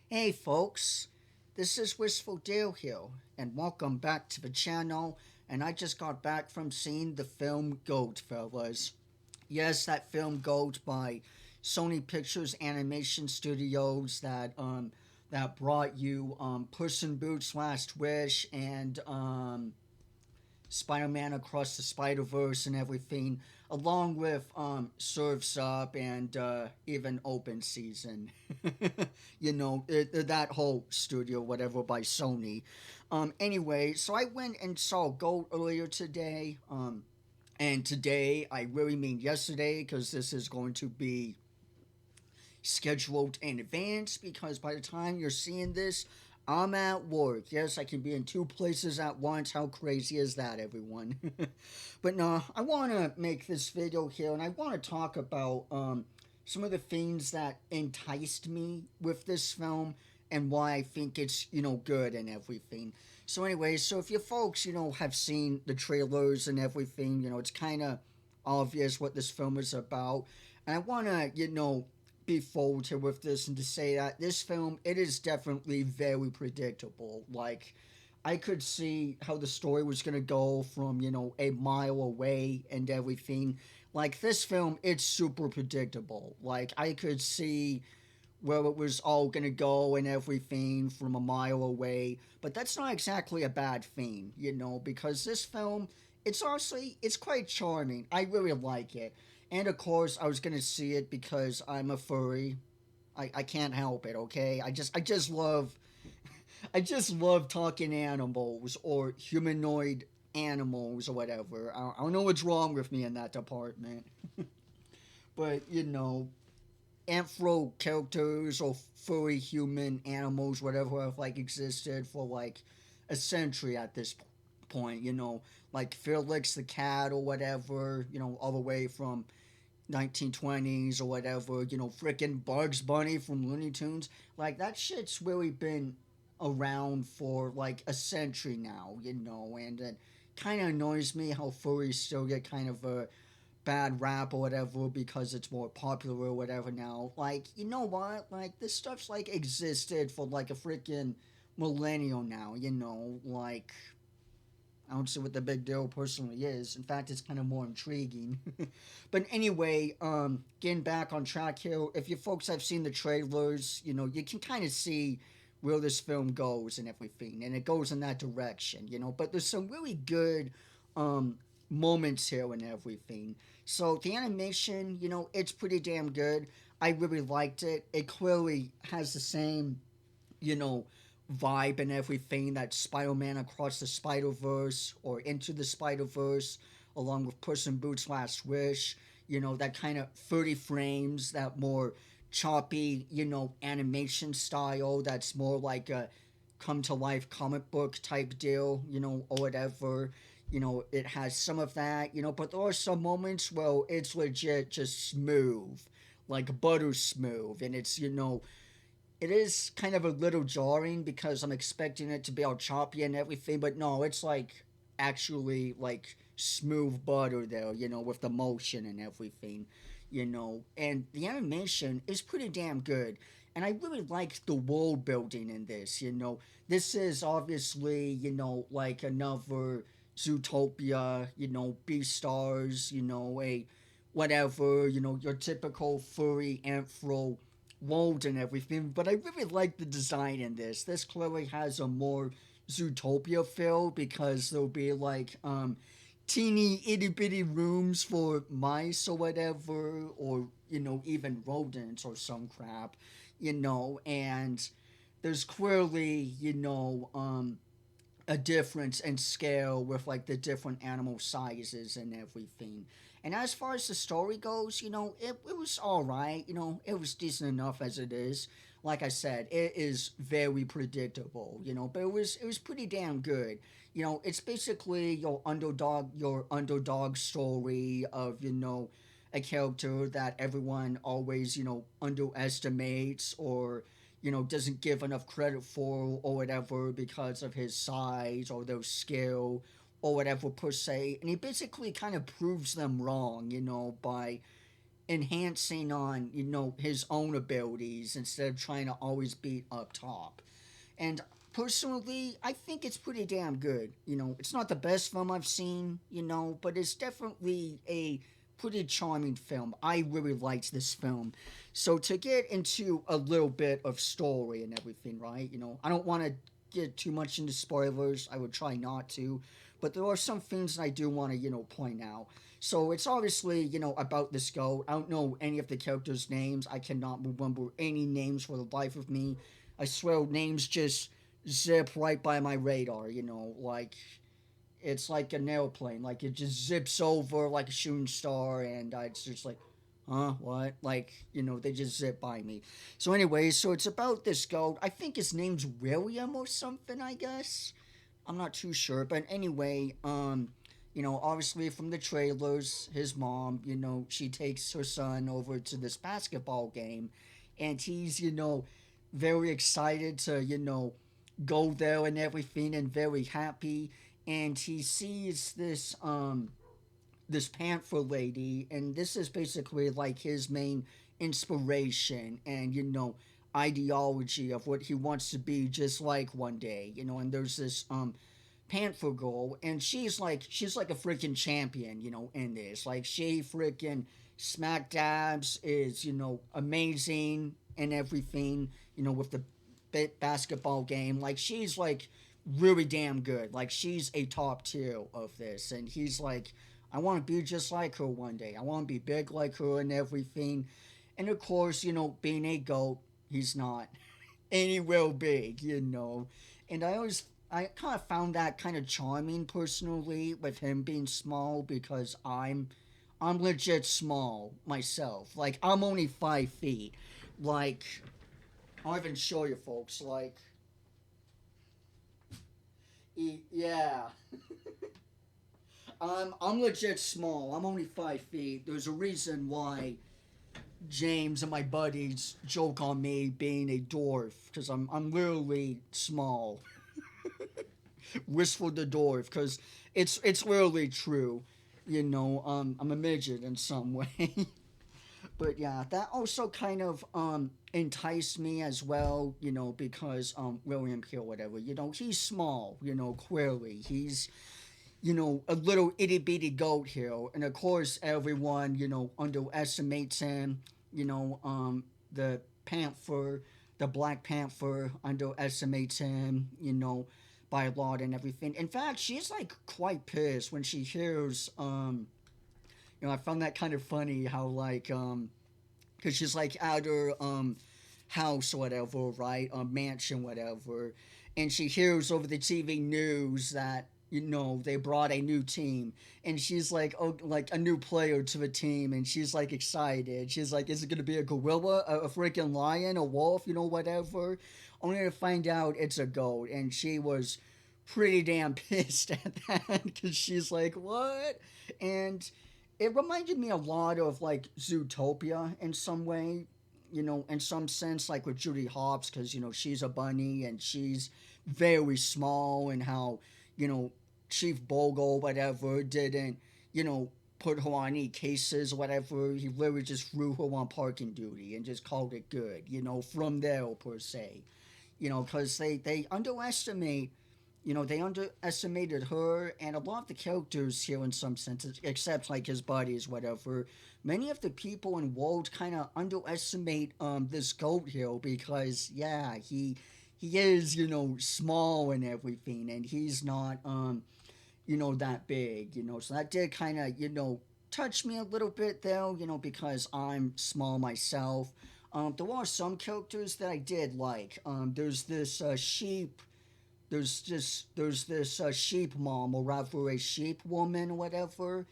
Hey folks, this is Wistful Dale here, and welcome back to the channel. And I just got back from seeing the film Goldfellas. Yes, that film Gold by Sony Pictures Animation Studios that brought you Puss in Boots: Last Wish and Spider-Man Across the Spider-Verse and everything, along with Surf's Up and even Open Season. That whole studio, whatever, by Sony. Anyway, so I went and saw Gold earlier today. And today, I really mean yesterday, because this is going to be scheduled in advance, because by the time you're seeing this, I'm at work. Yes, I can be in two places at once. How crazy is that, everyone? But no, I want to make this video here, and I want to talk about some of the things that enticed me with this film and why I think it's, good and everything. So anyway, so if you folks, have seen the trailers and everything, it's kind of obvious what this film is about. And I want to, be forward here with this and to say that this film, it is definitely very predictable. Like, I could see how the story was going to go from, a mile away and everything. Like, this film, it's super predictable. Like, I could see where it was all going to go and everything from a mile away. But that's not exactly a bad thing, because this film, it's honestly, it's quite charming. I really like it. And of course, I was going to see it because I'm a furry. I can't help it, okay? I just love talking animals or humanoid animals or whatever. I don't know what's wrong with me in that department. But, anthro characters or furry human animals, whatever, have like existed for like a century at this point. Like Felix the cat or whatever. All the way from 1920s or whatever. Frickin' Bugs Bunny from Looney Tunes. Like that shit's really been around for like a century now. And it kind of annoys me how furries still get kind of a bad rap or whatever because it's more popular or whatever now. Like, you know what? Like, this stuff's like existed for like a freaking millennial now, Like, I don't see what the big deal personally is. In fact, it's kind of more intriguing. But anyway, getting back on track here, if you folks have seen the trailers, you can kind of see where this film goes and everything, and it goes in that direction, But there's some really good um, moments here and everything. So the animation, it's pretty damn good. I really liked it. It clearly has the same, you know, vibe and everything that Spider-Man Across the Spider-Verse or Into the Spider-Verse, along with Puss in Boots: Last Wish, that kind of 30 frames, that more choppy, animation style that's more like a come to life comic book type deal, or whatever. It has some of that, but there are some moments where it's legit just smooth, like butter smooth, and it's, it is kind of a little jarring because I'm expecting it to be all choppy and everything, but no, it's like actually like smooth butter there, with the motion and everything, and the animation is pretty damn good. And I really like the world building in this, This is obviously, like another Zootopia, Beastars, a whatever, your typical furry anthro world and everything, but I really like the design in this. This clearly has a more Zootopia feel because there'll be like teeny itty bitty rooms for mice or whatever, or even rodents or some crap, and there's clearly a difference in scale with like the different animal sizes and everything. And as far as the story goes, it was all right. It was decent enough as it is. Like I said, it is very predictable. But it was pretty damn good. It's basically your underdog story of a character that everyone always underestimates or doesn't give enough credit for or whatever because of his size or their skill or whatever per se. And he basically kind of proves them wrong, by enhancing on, his own abilities instead of trying to always be up top. And personally, I think it's pretty damn good. It's not the best film I've seen, but it's definitely a pretty charming film. I really liked this film. So to get into a little bit of story and everything, right? I don't want to get too much into spoilers. I would try not to, but there are some things that I do want to, point out. So it's obviously, about this goat. I don't know any of the characters' names. I cannot remember any names for the life of me. I swear names just zip right by my radar, like it's like an airplane. Like it just zips over like a shooting star, and it's just like, huh, what? Like, they just zip by me. So, anyway, so it's about this goat. I think his name's William or something, I guess. I'm not too sure. But anyway, obviously from the trailers, his mom, she takes her son over to this basketball game, and he's, very excited to, go there and everything and very happy. And he sees this panther lady, and this is basically like his main inspiration and ideology of what he wants to be just like one day. And there's this panther girl, and she's like a freaking champion, in this. Like she freaking smack dabs is amazing and everything, with the basketball game. Like she's like really damn good. Like she's a top tier of this, and he's like, I want to be just like her one day. I want to be big like her and everything. And of course, being a goat, he's not anywhere big, And I kind of found that kind of charming personally with him being small, because I'm legit small myself. Like I'm only 5 feet. Like I'll even show you folks. Like yeah. I'm legit small. I'm only 5 feet. There's a reason why James and my buddies joke on me being a dwarf, because I'm literally small. Wistful the dwarf, because it's literally true. I'm a midget in some way. But yeah, that also kind of enticed me as well, because William Hill, whatever, he's small, clearly. He's a little itty bitty goat here. And of course, everyone, underestimates him. The Panther, the Black Panther, underestimates him, by a lot and everything. In fact, she's like quite pissed when she hears, I found that kind of funny how, like, because she's like at her, house or whatever, right? Mansion, whatever. And she hears over the TV news that they brought a new team, and she's like, oh, like a new player to the team, and she's like excited. She's like, is it gonna be a gorilla, a freaking lion, a wolf, whatever? Only to find out it's a goat, and she was pretty damn pissed at that, because she's like, what? And it reminded me a lot of like Zootopia in some way, in some sense, like with Judy Hopps, because she's a bunny and she's very small, and how Chief Bogle, whatever, didn't, put her on any cases or whatever. He literally just threw her on parking duty and just called it good, from there per se. Because they underestimate, they underestimated her and a lot of the characters here in some senses, except like his buddies, whatever. Many of the people in World kind of underestimate this goat here, because yeah, he is small and everything, and he's not that big, so that did kind of touch me a little bit though, because I'm small myself. There are some characters that I did like. There's this sheep. There's this sheep mom, or rather a sheep woman, or whatever,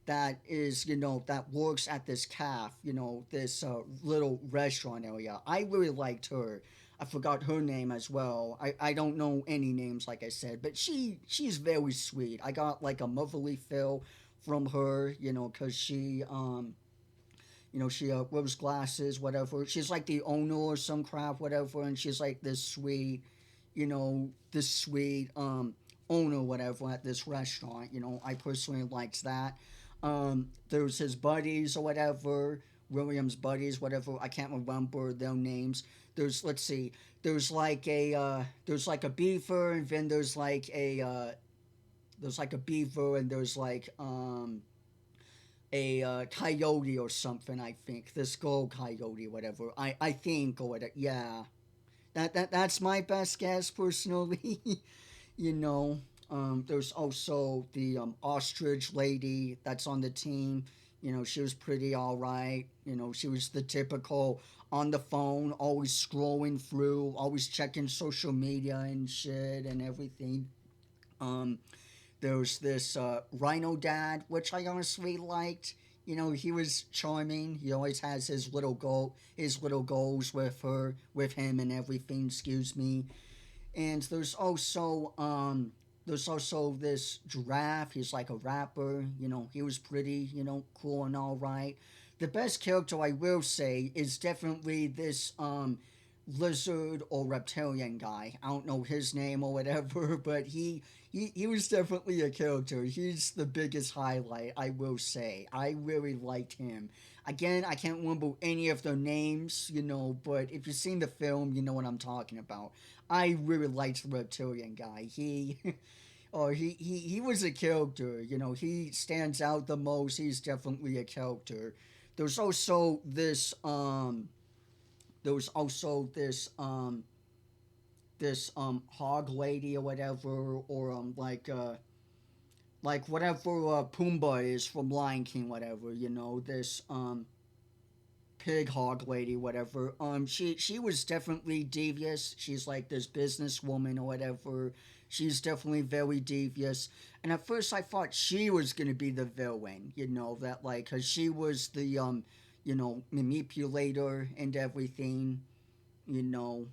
that is, that works at this calf, this little restaurant area. I really liked her. I forgot her name as well. I don't know any names, like I said, but she's very sweet. I got like a motherly feel from her, because she wears glasses, whatever. She's like the owner or some crap, whatever, and she's like this sweet owner, whatever, at this restaurant. I personally liked that. There's his buddies or whatever, Williams buddies, whatever. I can't remember their names. There's let's see. There's like a beaver, and then there's like a beaver, and there's like a coyote or something. I think this girl coyote, whatever. I think or whatever. Yeah, that's my best guess personally. you know, there's also the ostrich lady that's on the team. She was pretty all right. She was the typical on the phone, always scrolling through, always checking social media and shit and everything. Um, there's this Rhino Dad, which I honestly liked. He was charming. He always has his little goals with her, with him, and everything. Excuse me. And there's also this giraffe. He's like a rapper. He was pretty, cool and all right. The best character I will say is definitely this lizard or reptilian guy. I don't know his name or whatever, but he was definitely a character. He's the biggest highlight, I will say. I really liked him. Again, I can't remember any of their names, but if you've seen the film, you know what I'm talking about. I really liked the reptilian guy. He was a character. He stands out the most. He's definitely a character. There's also this there was also this hog lady or whatever, or like whatever Pumbaa is from Lion King, whatever. This pig hog lady, whatever. She was definitely devious. She's like this businesswoman or whatever. She's definitely very devious. And at first, I thought she was gonna be the villain. That like, cause she was the manipulator and everything. You know,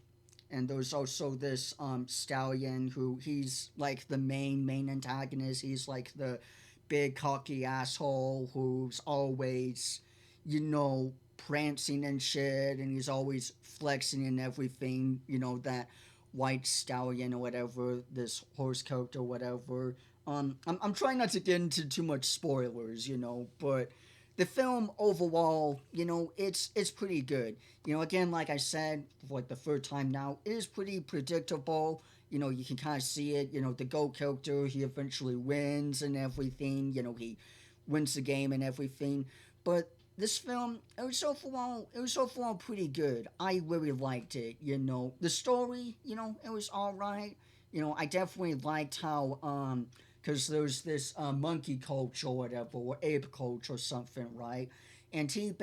and there's also this stallion who he's like the main antagonist. He's like the big cocky asshole who's always prancing and shit, and he's always flexing and everything. That white stallion or whatever, this horse character or whatever. I'm trying not to get into too much spoilers, but the film overall, it's pretty good. Again, like I said, for like the third time now, it is pretty predictable. You can kind of see it. The Go character, he eventually wins and everything. He wins the game and everything. But this film, it was overall pretty good. I really liked it. The story, it was all right. I definitely liked how because there's this monkey culture or whatever, or ape culture or something, right? And you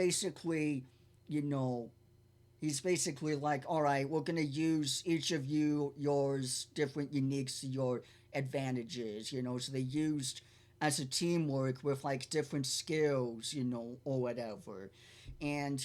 know, he's basically like, all right, we're gonna use each of yours different uniques to your advantages, So they used as a teamwork with like different skills, or whatever. And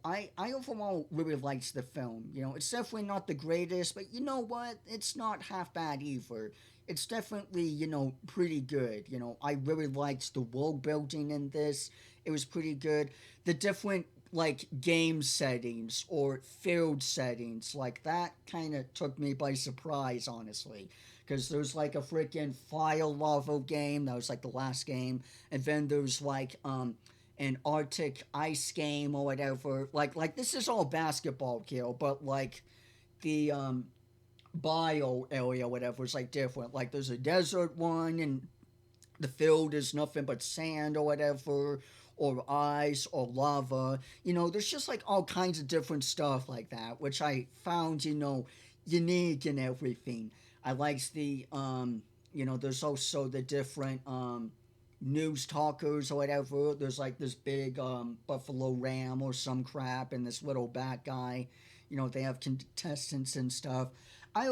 I overall really liked the film. It's definitely not the greatest, but you know what? It's not half bad either. It's definitely pretty good. I really liked the world building in this. It was pretty good. The different like game settings or field settings like that kind of took me by surprise, honestly, because there's like a freaking fire lava game that was like the last game, and then there's like an Arctic ice game or whatever. Like this is all basketball kill, but like the bio area, whatever, is like different. Like there's a desert one, and the field is nothing but sand or whatever, or ice or lava. There's just like all kinds of different stuff like that, which I found, unique and everything. I liked there's also the different news talkers or whatever. There's like this big buffalo ram or some crap, and this little bat guy. They have contestants and stuff. I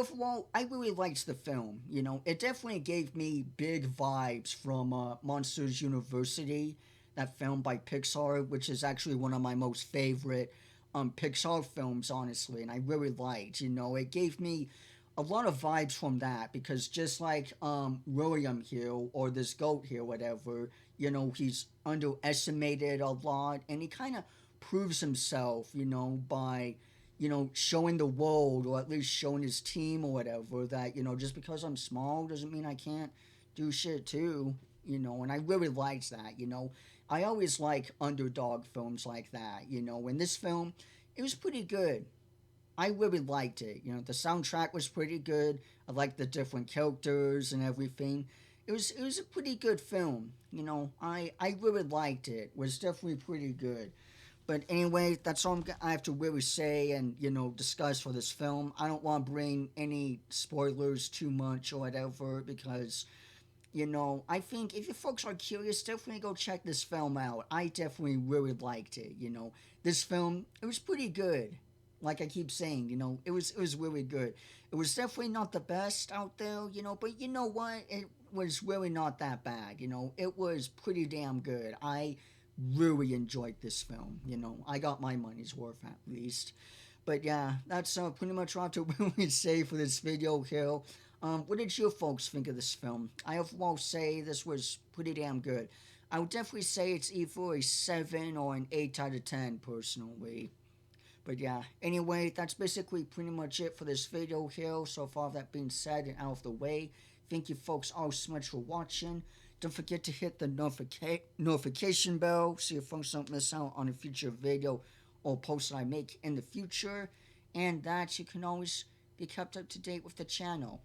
really liked the film. It definitely gave me big vibes from Monsters University, that film by Pixar, which is actually one of my most favorite Pixar films, honestly, and I really liked. It gave me a lot of vibes from that because just like William here or this goat here, whatever, he's underestimated a lot, and he kind of proves himself, by showing the world or at least showing his team or whatever that, just because I'm small doesn't mean I can't do shit too, and I really liked that. I always like underdog films like that. You know, in this film, it was pretty good. I really liked it. You know, the soundtrack was pretty good. I liked the different characters and everything. It was a pretty good film. You know, I really liked it. It was definitely pretty good. But anyway, that's all I have to really say and discuss for this film. I don't want to bring any spoilers too much or whatever because I think if you folks are curious, definitely go check this film out. I definitely really liked it. This film, it was pretty good. Like I keep saying, it was really good. It was definitely not the best out there, but you know what? It was really not that bad. It was pretty damn good. I really enjoyed this film. I got my money's worth at least. But yeah, that's pretty much all I have to really say for this video here. What did you folks think of this film? I overall say this was pretty damn good. I would definitely say it's either a 7 or an 8 out of 10 personally. But yeah, anyway, that's basically pretty much it for this video here. So far, that being said and out of the way, thank you folks all so much for watching. Don't forget to hit the notification bell so you folks don't miss out on a future video or post that I make in the future. And that you can always be kept up to date with the channel.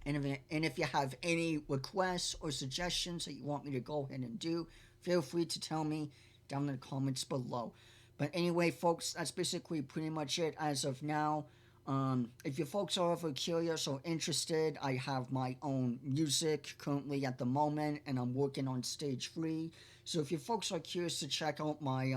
And if you have any requests or suggestions that you want me to go ahead and do, feel free to tell me down in the comments below. But anyway, folks, that's basically pretty much it as of now. If you folks are ever curious or interested, I have my own music currently at the moment, and I'm working on stage 3. So if you folks are curious to check out my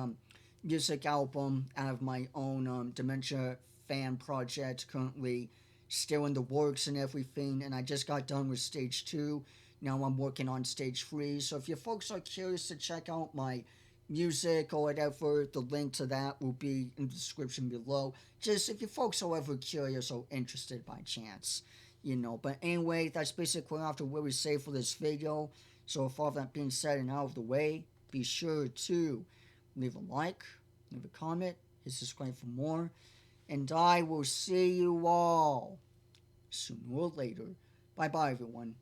music album, I have my own dementia fan project currently still in the works and everything, and I just got done with stage 2. Now I'm working on stage 3. So if you folks are curious to check out my music or whatever, the link to that will be in the description below. Just if you folks are ever curious or interested by chance, But anyway, that's basically all I have to really say for this video. So with all that being said and out of the way, be sure to leave a like, leave a comment, hit subscribe for more, and I will see you all sooner or later. Bye bye, everyone.